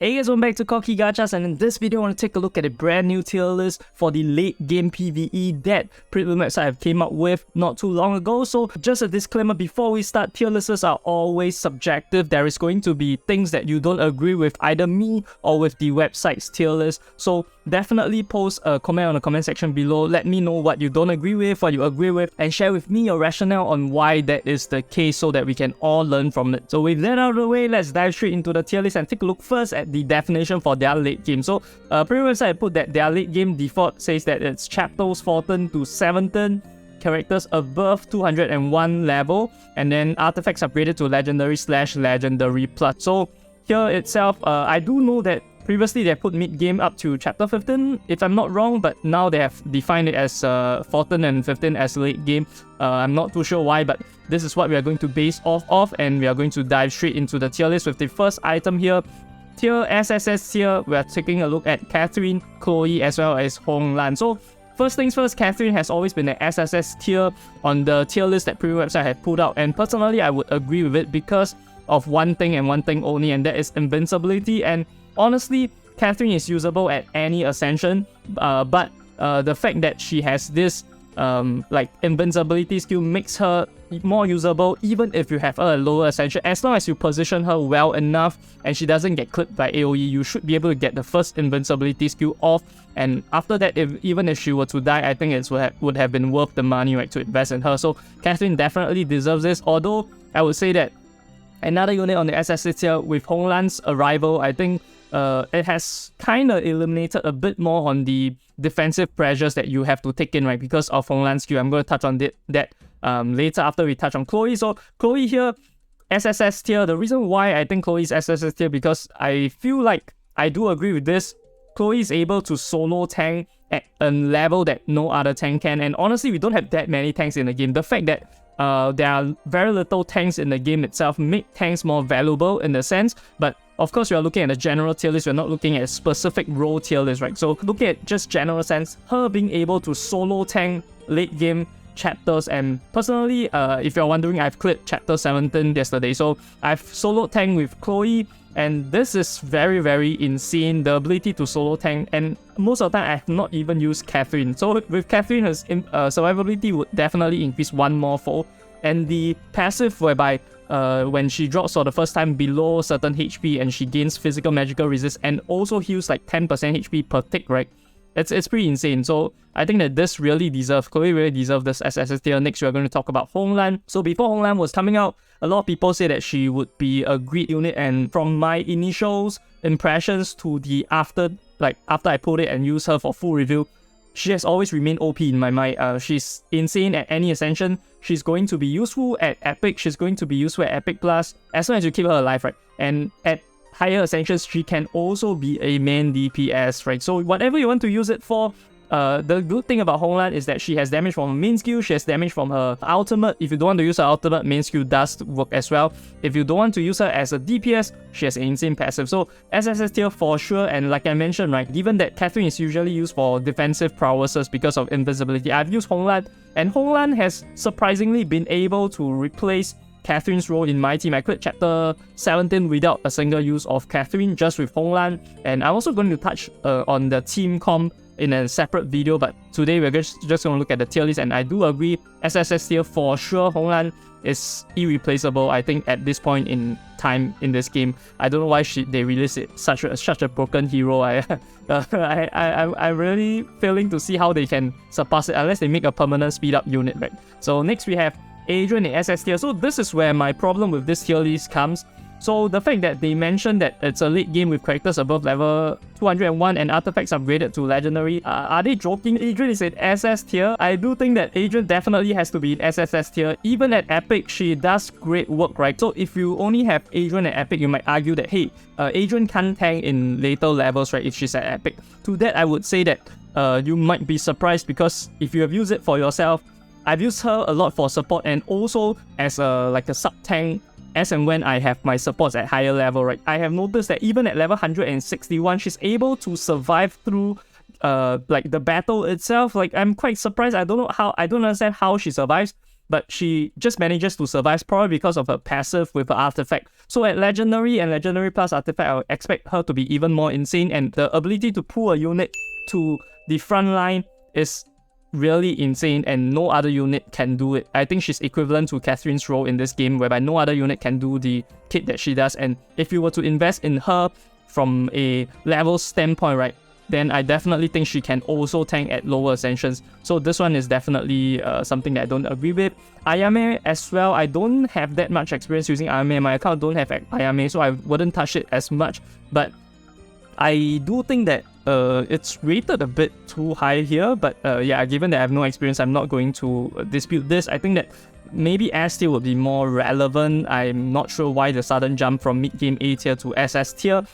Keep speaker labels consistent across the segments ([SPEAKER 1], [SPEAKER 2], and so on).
[SPEAKER 1] Hey guys, welcome back to Cocky Gachas, and in this video I want to take a look at a brand new tier list for the late game PvE that Premium website have came up with not too long ago. So just a disclaimer before we start, tier lists are always subjective. There is going to be things that you don't agree with either me or with the website's tier list. So definitely post a comment on the comment section below. Let me know what you don't agree with, what you agree with, and share with me your rationale on why that is the case so that we can all learn from it. So with that out of the way, let's dive straight into the tier list and take a look first at the definition for their late game. So Premium website put that their late game default says that it's chapters 14 to 17, characters above 201 level, and then artifacts upgraded to legendary/legendary plus. So here itself, I do know that previously they put mid-game up to chapter 15, if I'm not wrong, but now they have defined it as 14 and 15 as late game. I'm not too sure why, but this is what we are going to base off of, and we are going to dive straight into the tier list with the first item here. Tier SSS tier, we are taking a look at Catherine, Chloe, as well as Hong Lan. So first things first, Catherine has always been an SSS tier on the tier list that Premium website had put out, and personally I would agree with it because of one thing and one thing only, and that is invincibility. And honestly, Catherine is usable at any ascension, but the fact that she has this invincibility skill makes her more usable even if you have a lower ascension. As long as you position her well enough and she doesn't get clipped by AoE, you should be able to get the first invincibility skill off, and after that, even if she were to die, I think it would have been worth the money, right, to invest in her. So Catherine definitely deserves this, although I would say that another unit on the SSS tier with Hong Lan's arrival, I think it has kind of eliminated a bit more on the defensive pressures that you have to take in, right, because of Hong Lan's skill. I'm going to touch on that later after we touch on Chloe. So Chloe here, SSS tier. The reason why I think Chloe's SSS tier, because I feel like I do agree with this. Chloe is able to solo tank at a level that no other tank can, and honestly, we don't have that many tanks in the game. The fact that there are very little tanks in the game itself make tanks more valuable in the sense, but of course we are looking at a general tier list, we're not looking at a specific role tier list, right? So looking at just general sense, her being able to solo tank late game chapters, and personally, if you're wondering, I've cleared chapter 17 yesterday, so I've solo tanked with Chloe, and this is very, very insane, the ability to solo tank. And most of the time I have not even used Catherine, so with Catherine, her survivability would definitely increase one more fold, and the passive whereby when she drops for the first time below certain HP and she gains physical magical resist and also heals like 10% HP per tick, right? It's pretty insane. So I think that this really deserves, Chloe really deserves this SSS tier. Next, we are going to talk about Hong Lan. So before Hong Lan was coming out, a lot of people say that she would be a great unit, and from my initial impressions to the after I put it and used her for full review, she has always remained OP in my mind. She's insane at any ascension. She's going to be useful at Epic. She's going to be useful at Epic Plus as long as you keep her alive, right? And at higher ascensions, she can also be a main DPS, right? So whatever you want to use it for, the good thing about Hong Lan is that she has damage from her main skill, she has damage from her ultimate. If you don't want to use her ultimate, main skill does work as well. If you don't want to use her as a DPS, she has an insane passive. So SSS tier for sure, and like I mentioned, right, given that Catherine is usually used for defensive prowesses because of invisibility, I've used Hong Lan, and Hong Lan has surprisingly been able to replace Catherine's role in my team. I cleared chapter 17 without a single use of Catherine, just with Hong Lan, and I'm also going to touch on the team comp in a separate video, but today we're just going to look at the tier list, and I do agree, SSS tier for sure, Hong Lan is irreplaceable, I think, at this point in time in this game. I don't know why they released it, such a broken hero. I'm really failing to see how they can surpass it unless they make a permanent speed up unit, right? So next we have Adrian in SS tier. So this is where my problem with this tier list comes. So the fact that they mentioned that it's a late game with characters above level 201 and artifacts upgraded to legendary, are they joking? Adrian is in SS tier. I do think that Adrian definitely has to be in SSS tier. Even at Epic, she does great work, right? So if you only have Adrian at Epic, you might argue that, hey, Adrian can't tank in later levels, right, if she's at Epic. To that, I would say that you might be surprised, because if you have used it for yourself, I've used her a lot for support and also as a sub tank as and when I have my supports at higher level, right? I have noticed that even at level 161, she's able to survive through the battle itself. Like, I'm quite surprised. I don't understand how she survives. but she just manages to survive probably because of her passive with her artifact. So at Legendary and Legendary Plus artifact, I would expect her to be even more insane, and the ability to pull a unit to the front line is really insane, and no other unit can do it. I think she's equivalent to Catherine's role in this game, whereby no other unit can do the kit that she does, and if you were to invest in her from a level standpoint, right, then I definitely think she can also tank at lower ascensions. So this one is definitely something that I don't agree with. Ayame as well, I don't have that much experience using Ayame. My account don't have Ayame, so I wouldn't touch it as much. But I do think that it's rated a bit too high here. But yeah, given that I have no experience, I'm not going to dispute this. I think that maybe S tier would be more relevant. I'm not sure why the sudden jump from mid-game A tier to SS tier.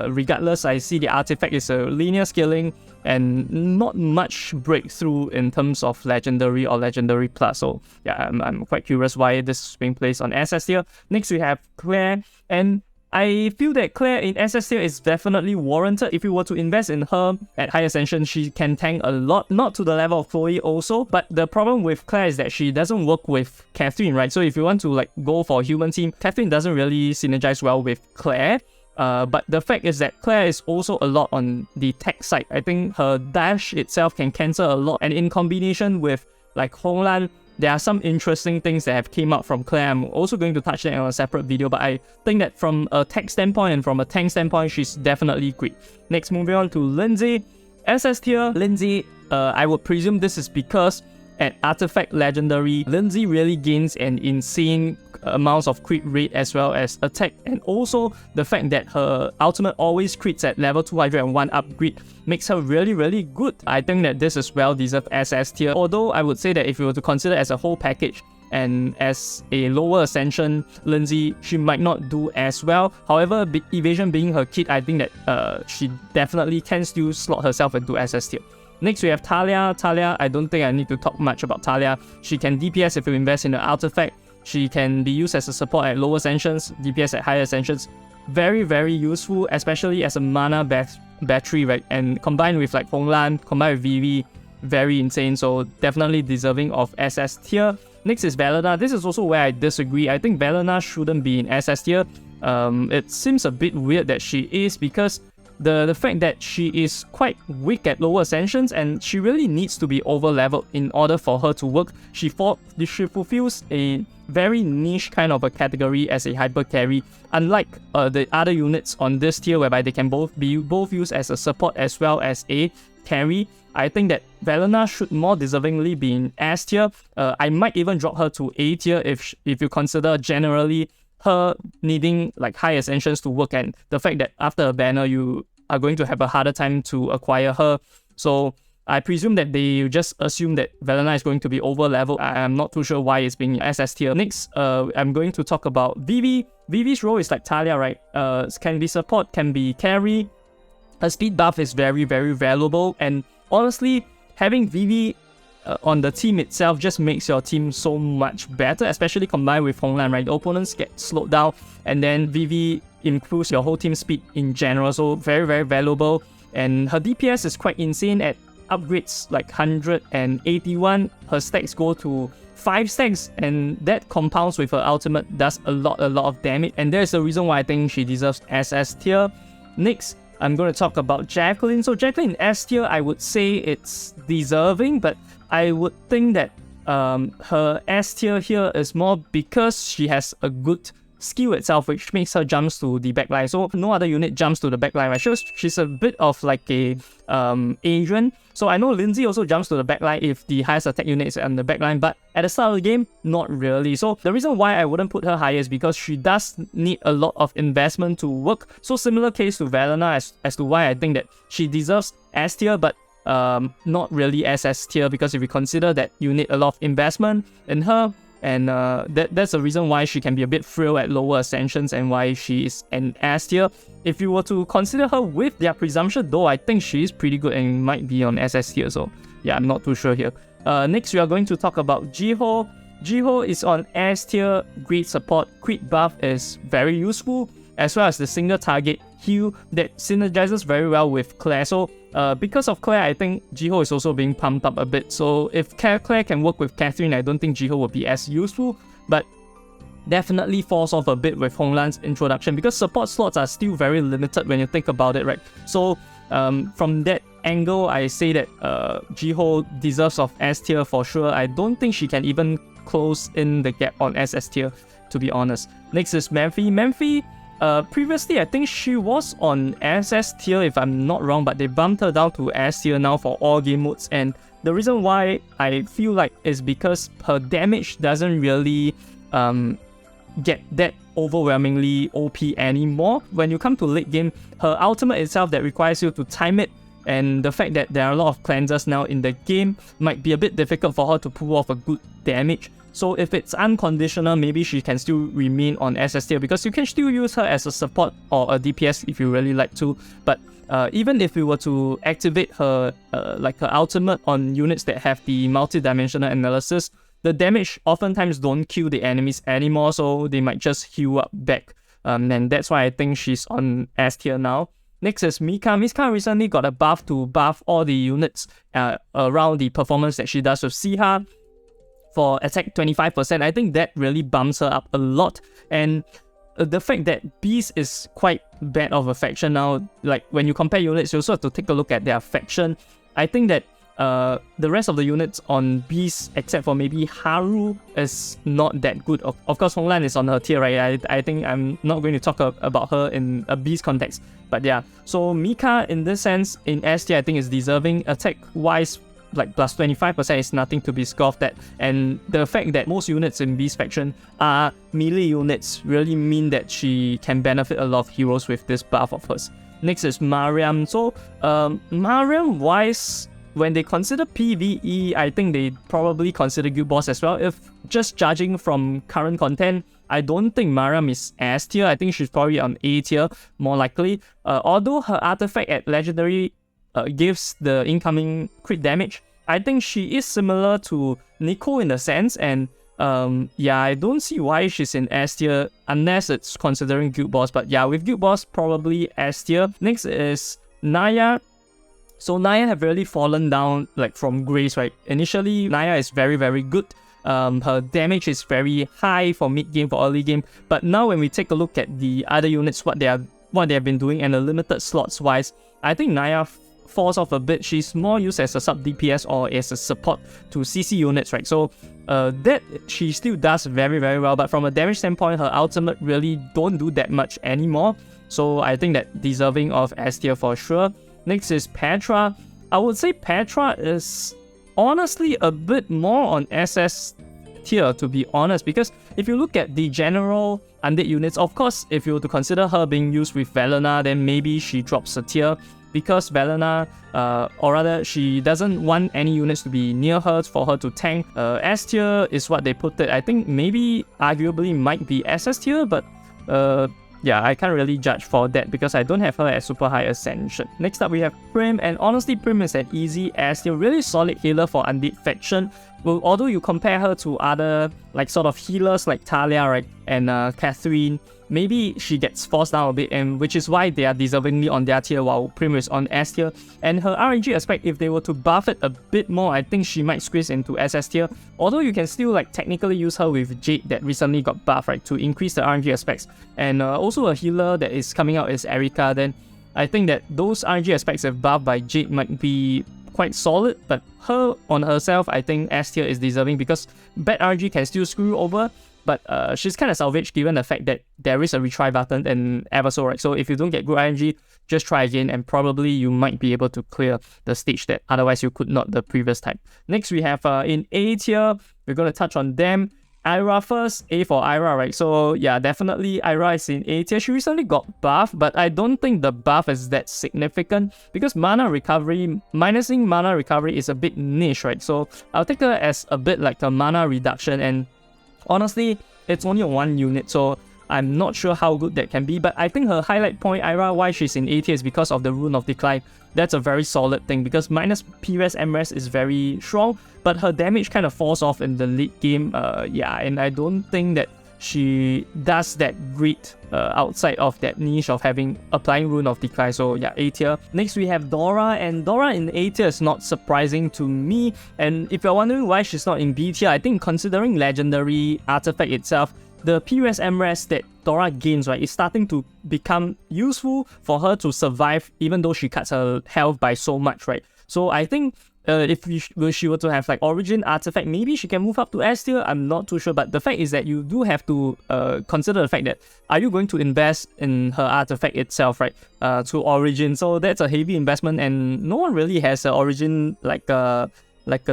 [SPEAKER 1] Regardless, I see the artifact is a linear scaling and not much breakthrough in terms of Legendary or Legendary Plus. So yeah, I'm quite curious why this is being placed on SS tier. Next we have Claire, and I feel that Claire in SS tier is definitely warranted. If you were to invest in her at high ascension, she can tank a lot, not to the level of Chloe also, but the problem with Claire is that she doesn't work with Catherine, right? So if you want to like go for a human team, Catherine doesn't really synergize well with Claire. But the fact is that Claire is also a lot on the tech side. I think her dash itself can cancel a lot, and in combination with like Honglan, there are some interesting things that have came out from Claire. I'm also going to touch that on a separate video, but I think that from a tech standpoint and from a tank standpoint, she's definitely great. Next, moving on to Lindsay. SS tier, Lindsay, I would presume this is because at Artifact Legendary, Lindsay really gains an insane amounts of crit rate as well as attack, and also the fact that her ultimate always crits at level 201 upgrade makes her really good. I think that this is well deserved SS tier, although I would say that if you were to consider as a whole package and as a lower ascension Lindsay, she might not do as well. However, evasion being her kit, I think that she definitely can still slot herself into SS tier. Next we have Talia. Talia, I don't think I need to talk much about Talia. She can DPS if you invest in the artifact. She can be used as a support at lower ascensions, DPS at higher ascensions. Very useful, especially as a mana battery, right? And combined with like Honglan, combined with Vivi, very insane. So definitely deserving of SS tier. Next is Velena. This is also where I disagree. I think Velena shouldn't be in SS tier. It seems a bit weird that she is, because the fact that she is quite weak at lower ascensions and she really needs to be over leveled in order for her to work. She fulfills a very niche kind of a category as a hyper carry, unlike the other units on this tier whereby they can both be used as a support as well as a carry. I think that Velena should more deservingly be in S tier. I might even drop her to A tier if you consider generally her needing like high ascensions to work, and the fact that after a banner you are going to have a harder time to acquire her. So I presume that they just assume that Velena is going to be over level. I'm not too sure why it's being SS tier. Next, I'm going to talk about Vivi. Vivi's role is like Talia, right? Can be support, can be carry. Her speed buff is very valuable, and honestly, having Vivi on the team itself just makes your team so much better, especially combined with Honglan, right? The opponents get slowed down, and then Vivi improves your whole team speed in general, so very valuable. And her DPS is quite insane at upgrades like 181. Her stacks go to 5 stacks, and that compounds with her ultimate, does a lot of damage, and there's a reason why I think she deserves SS tier. Next, I'm going to talk about Jacqueline. So Jacqueline in S tier, I would say it's deserving, but I would think that her S tier here is more because she has a good skill itself, which makes her jumps to the backline. So no other unit jumps to the backline, right? She's a bit of like a Adrian. So I know Lindsay also jumps to the backline if the highest attack unit is on the backline, but at the start of the game, not really. So the reason why I wouldn't put her higher is because she does need a lot of investment to work. So similar case to Velena as to why I think that she deserves S tier, but not really SS tier, because if you consider that you need a lot of investment in her, and that's the reason why she can be a bit frail at lower ascensions and why she is an S tier. If you were to consider her with their presumption, though, I think she is pretty good and might be on SS tier. So yeah, I'm not too sure here. Next, we are going to talk about Jiho. Jiho is on S tier, great support, crit buff is very useful, as well as the single target heal that synergizes very well with Claire. So because of Claire, I think Jiho is also being pumped up a bit. So if Claire can work with Catherine, I don't think Jiho will be as useful, but definitely falls off a bit with Honglan's introduction because support slots are still very limited when you think about it, right? So from that angle, I say that Jiho deserves of S tier for sure. I don't think she can even close in the gap on SS tier, to be honest. Next is Memphi. Memphi, previously I think she was on SS tier if I'm not wrong, but they bumped her down to S tier now for all game modes, and the reason why I feel like is because her damage doesn't really get that overwhelmingly OP anymore. When you come to late game, her ultimate itself that requires you to time it, and the fact that there are a lot of cleansers now in the game might be a bit difficult for her to pull off a good damage. So if it's unconditional, maybe she can still remain on SS tier because you can still use her as a support or a DPS if you really like to. But even if we were to activate her like her ultimate on units that have the multi-dimensional analysis, the damage oftentimes don't kill the enemies anymore, so they might just heal up back. And that's why I think she's on S tier now. Next is Mika. Mika recently got a buff to buff all the units around the performance that she does with Siha for attack 25%. I think that really bumps her up a lot. And the fact that Beast is quite bad of a faction now, like when you compare units, you also have to take a look at their faction. I think that the rest of the units on Beast, except for maybe Haru, is not that good. Of course, Honglan is on her tier, right? I think I'm not going to talk about her in a Beast context. But yeah, so Mika in this sense, in S tier, I think is deserving. Attack-wise, like plus 25% is nothing to be scoffed at. And the fact that most units in Beast faction are melee units really mean that she can benefit a lot of heroes with this buff of hers. Next is Mariam. So Mariam-wise, when they consider PvE, I think they probably consider Guild Boss as well. If just judging from current content, I don't think Mariam is S tier. I think she's probably on A tier, more likely. Although her artifact at Legendary gives the incoming crit damage, I think she is similar to Nico in a sense, and yeah, I don't see why she's in S tier unless it's considering Guild Boss. But yeah, with Guild Boss, probably S tier. Next is Naya. So Naya have really fallen down like from grace, right? Initially, Naya is very, very good. Her damage is very high for mid game, for early game. But now when we take a look at the other units, what they have been doing, and the limited slots wise, I think Naya falls off a bit. She's more used as a sub DPS or as a support to CC units, right? So that she still does very, very well. But from a damage standpoint, her ultimate really don't do that much anymore. So I think that deserving of S tier for sure. Next is Petra. I would say Petra is honestly a bit more on SS tier, to be honest, because if you look at the general undead units, of course, if you were to consider her being used with Velena, then maybe she drops a tier, because Velena, or rather, she doesn't want any units to be near her for her to tank. S tier is what they put it. I think maybe arguably might be SS tier, but yeah, I can't really judge for that because I don't have her at super high ascension. Next up we have Prim, and honestly Prim is an easy S tier, really solid healer for undead faction. Well, although you compare her to other like sort of healers like Talia, right, and Catherine, maybe she gets forced down a bit, and which is why they are deservingly on their tier while Prim is on S tier. And her RNG aspect, if they were to buff it a bit more, I think she might squeeze into SS tier. Although you can still like technically use her with Jade that recently got buffed, right, to increase the RNG aspects. And also a healer that is coming out is Erika. Then I think that those RNG aspects if buffed by Jade might be quite solid, but her on herself, I think S tier is deserving because bad RNG can still screw over. But she's kind of salvaged given the fact that there is a retry button in Eversoul, right? So if you don't get good RNG, just try again and probably you might be able to clear the stage that otherwise you could not the previous time. Next we have in A tier, we're going to touch on them. Ira first, A for Ira, right? So yeah, definitely Ira is in A tier. She recently got buffed, but I don't think the buff is that significant because mana recovery, minusing mana recovery is a bit niche, right? So I'll take her as a bit like a mana reduction, and honestly, it's only on one unit, so I'm not sure how good that can be. But I think her highlight point, Ira, why she's in A tier is because of the Rune of Decline. That's a very solid thing because minus PRES, MRES is very strong, but her damage kind of falls off in the late game. Yeah, and I don't think that she does that great outside of that niche of applying Rune of Decline. So yeah, A tier. Next we have Dora, and Dora in A tier is not surprising to me. And if you're wondering why she's not in B tier, I think considering legendary artifact itself, the PRS MRS that Dora gains, right, is starting to become useful for her to survive even though she cuts her health by so much, right? So I think if she were to have like Origin artifact, maybe she can move up to S tier. I'm not too sure, but the fact is that you do have to consider the fact that are you going to invest in her artifact itself, right? To Origin, so that's a heavy investment, and no one really has an Origin like a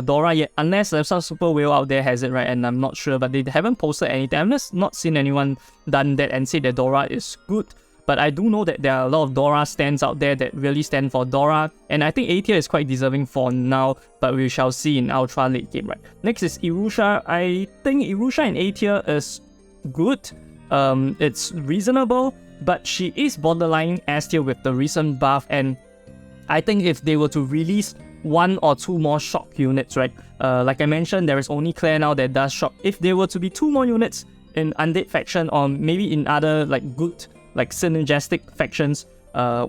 [SPEAKER 1] Dora yet, unless there's some super whale out there has it, right? And I'm not sure, but they haven't posted anything. I've just not seen anyone done that and say that Dora is good. But I do know that there are a lot of Dora stands out there that really stand for Dora, and I think A tier is quite deserving for now, but we shall see in ultra late game, right? Next is Irusha. I think Irusha in A tier is good. It's reasonable, but she is borderline S tier with the recent buff, and I think if they were to release 1 or 2 more shock units, right? Like I mentioned, there is only Claire now that does shock. If there were to be 2 more units in Undead faction, or maybe in other like good, like synergistic factions,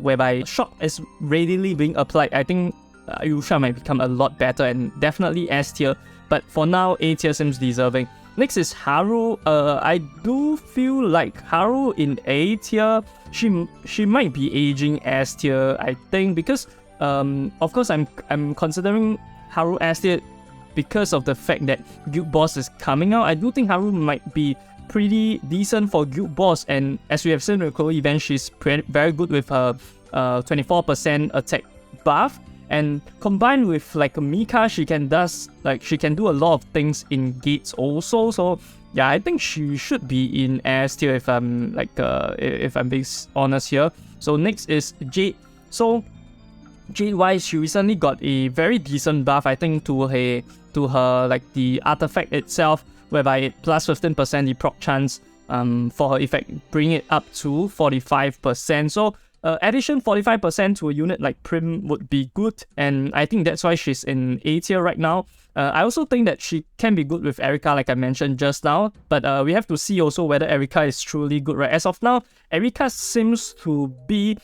[SPEAKER 1] whereby shock is readily being applied, I think Irusha might become a lot better, and definitely S tier. But for now, A tier seems deserving. Next is Haru. I do feel like Haru in A tier, she might be aging S tier, I think, because of course I'm considering Haru S tier because of the fact that Guild Boss is coming out. I do think Haru might be pretty decent for Guild Boss, and as we have seen with Chloe event, she's very good with her 24% attack buff, and combined with like Mika, she can do a lot of things in gates also. So yeah, I think she should be in S tier if I'm being honest here. So next is Jade. So Jade-wise, she recently got a very decent buff, I think, to her like the artifact itself, whereby it plus 15% the proc chance for her effect, bring it up to 45%. So addition 45% to a unit like Prim would be good, and I think that's why she's in A tier right now. I also think that she can be good with Erika, like I mentioned just now, but we have to see also whether Erika is truly good, right? As of now, Erika seems to be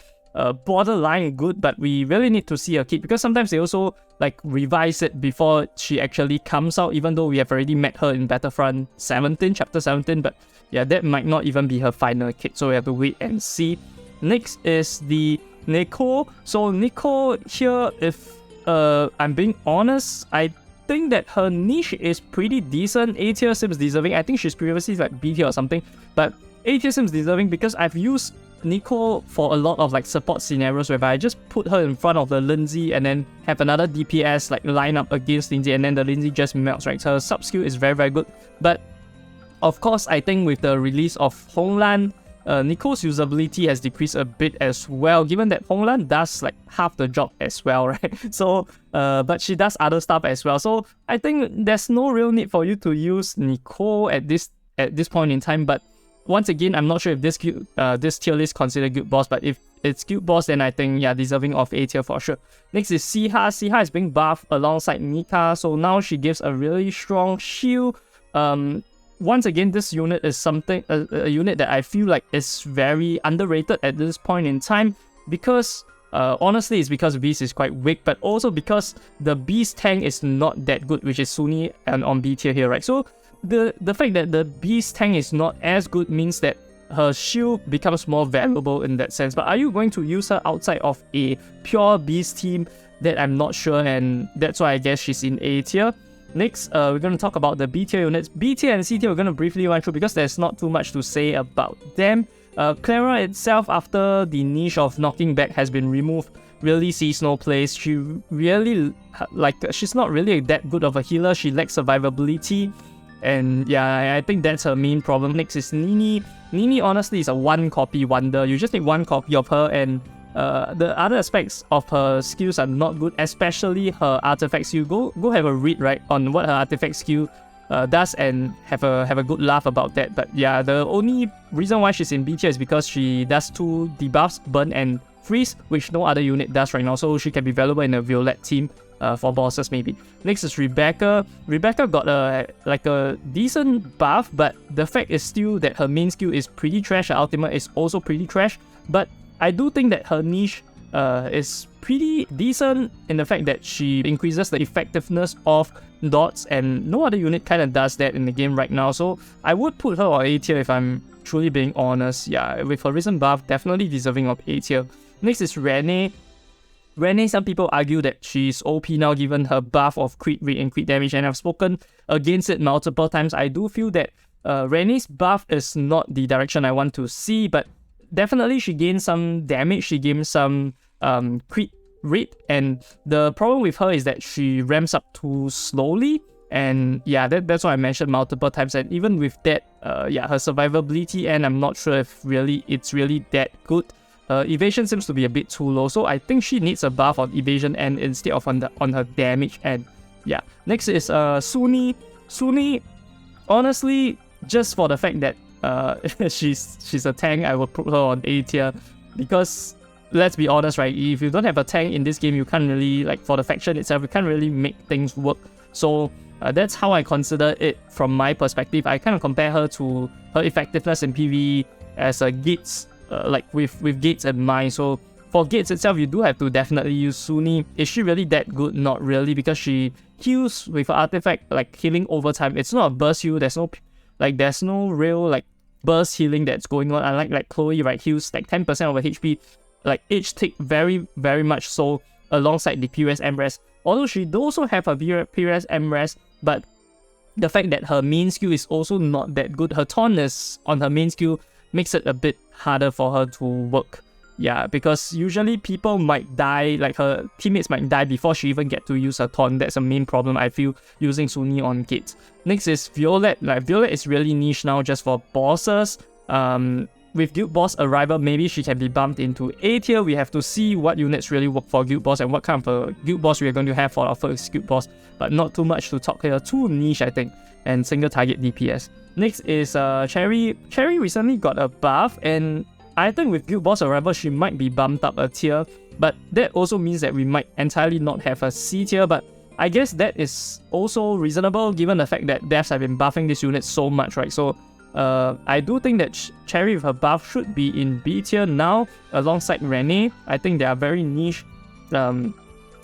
[SPEAKER 1] borderline good, but we really need to see her kit, because sometimes they also like revise it before she actually comes out, even though we have already met her in Battlefront 17, chapter 17, but yeah, that might not even be her final kit, so we have to wait and see. Next is the Nico. So Nico here, if I'm being honest, I think that her niche is pretty decent. A tier seems deserving. I think she's previously like B tier or something, but A tier seems deserving because I've used Nico for a lot of like support scenarios whereby I just put her in front of the Lindsay and then have another DPS like line up against Lindsay, and then the Lindsay just melts, right? So her sub skill is very, very good. But of course, I think with the release of Honglan, Nico's usability has decreased a bit as well, given that Honglan does like half the job as well, right? So, but she does other stuff as well. So I think there's no real need for you to use Nico at this point in time. But once again, I'm not sure if this tier list considered Guild Boss, but if it's Guild Boss, then I think, yeah, deserving of A tier for sure. Next is Siha. Siha is being buffed alongside Mika, so now she gives a really strong shield. Once again, this unit is something, a unit that I feel like is very underrated at this point in time, because honestly, it's because Beast is quite weak, but also because the Beast tank is not that good, which is Sunny and on B tier here, right? So the fact that the Beast tank is not as good means that her shield becomes more valuable in that sense. But are you going to use her outside of a pure Beast team? That I'm not sure, and that's why I guess she's in A tier. Next, we're going to talk about the B tier units. B tier and C tier we're going to briefly run through because there's not too much to say about them. Clara itself, after the niche of knocking back has been removed, really sees no place. She really, she's not really that good of a healer. She lacks survivability. And yeah, I think that's her main problem. Next is Nini. Nini honestly is a one copy wonder. You just need one copy of her, and the other aspects of her skills are not good, especially her artifact skill. Go have a read, right, on what her artifact skill does, and have a good laugh about that. But yeah, the only reason why she's in B tier is because she does 2 debuffs, burn and freeze, which no other unit does right now, so she can be valuable in a Violet team for bosses maybe. Next is Rebecca. Rebecca got a decent buff, but the fact is still that her main skill is pretty trash, her ultimate is also pretty trash, but I do think that her niche is pretty decent in the fact that she increases the effectiveness of dots, and no other unit kind of does that in the game right now, so I would put her on A tier if I'm truly being honest. Yeah, with her recent buff, definitely deserving of A tier. Next is Renee. Renee, some people argue that she's OP now given her buff of crit rate and crit damage, and I've spoken against it multiple times. I do feel that Renee's buff is not the direction I want to see, but definitely she gains some damage, she gains some crit rate, and the problem with her is that she ramps up too slowly, and yeah, that's what I mentioned multiple times, and even with that, yeah, her survivability, and I'm not sure if it's really that good. Evasion seems to be a bit too low, so I think she needs a buff on evasion and instead of on her damage end. Yeah. Next is Suni. Suni, honestly, just for the fact that she's a tank, I will put her on A tier, because let's be honest, right? If you don't have a tank in this game, you can't really, like, for the faction itself, you can't really make things work. So that's how I consider it from my perspective. I kind of compare her to her effectiveness in PvE as a Gates. Like with Gates in mind. So for Gates itself, you do have to definitely use Suni. Is she really that good? Not really, because she heals with her artifact, like healing over time. It's not a burst heal. There's no real like burst healing that's going on. Unlike like Chloe, right, heals like 10% of her HP, like each tick, very very much so, alongside the POS MRES. Although she does also have a POS MRES, but the fact that her main skill is also not that good. Her tauntness on her main skill makes it a bit harder for her to work. Yeah, because usually people might die, like her teammates might die before she even get to use her taunt. That's a main problem I feel using Suni on Gates. Next is Violet. Like Violet is really niche now just for bosses. With Guild Boss arrival, maybe she can be bumped into A tier. We have to see what units really work for Guild Boss and what kind of a Guild Boss we are going to have for our first Guild Boss. But not too much to talk here. Too niche, I think. And single target DPS. Next is Cherry. Cherry recently got a buff, and I think with Guild Boss arrival, she might be bumped up a tier. But that also means that we might entirely not have a C tier. But I guess that is also reasonable given the fact that devs have been buffing this unit so much, right? So I do think that Cherry with her buff should be in B tier now, alongside Renee. I think they are very niche. In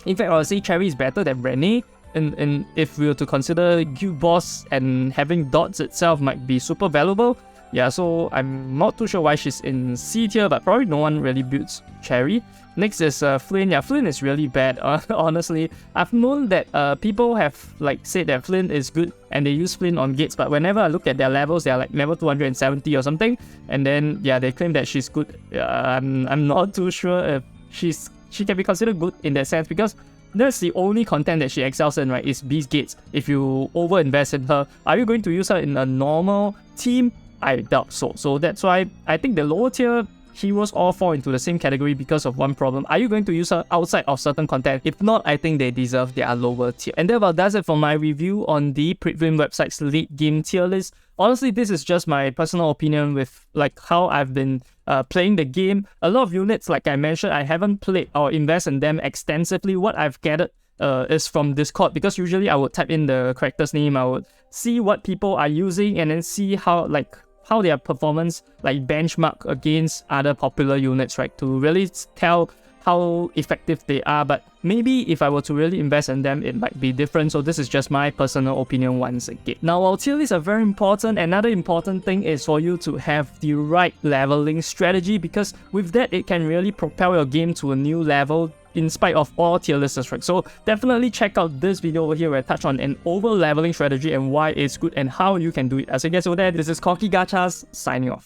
[SPEAKER 1] fact, I would say Cherry is better than Renee. And if we were to consider Guild Boss and having dots itself might be super valuable. Yeah, so I'm not too sure why she's in C tier, but probably no one really builds Cherry. Next is Flynn. Yeah, Flynn is really bad. Honestly, I've known that people have like said that Flynn is good and they use Flynn on Gates, but whenever I look at their levels, they're like level 270 or something, and then yeah, they claim that she's good. I'm not too sure if she can be considered good in that sense, because that's the only content that she excels in, right? Is Beast Gates. If you over-invest in her, are you going to use her in a normal team? I doubt so. So that's why I think the lower tier heroes all fall into the same category because of one problem. Are you going to use her outside of certain content? If not, I think they deserve their lower tier. And that about does it for my review on the Pritwin website's late game tier list. Honestly, this is just my personal opinion with like how I've been playing the game. A lot of units, like I mentioned, I haven't played or invest in them extensively. What I've gathered is from Discord, because usually I would type in the character's name, I would see what people are using and then see how their performance like benchmark against other popular units, right, to really tell how effective they are. But maybe if I were to really invest in them, it might be different. So this is just my personal opinion once again. Now, while tier lists are very important, another important thing is for you to have the right leveling strategy, because with that, it can really propel your game to a new level in spite of all tier lists, right? So definitely check out this video over here where I touch on an over leveling strategy and why it's good and how you can do it. As you guys over there, this is Corky Gachas signing off.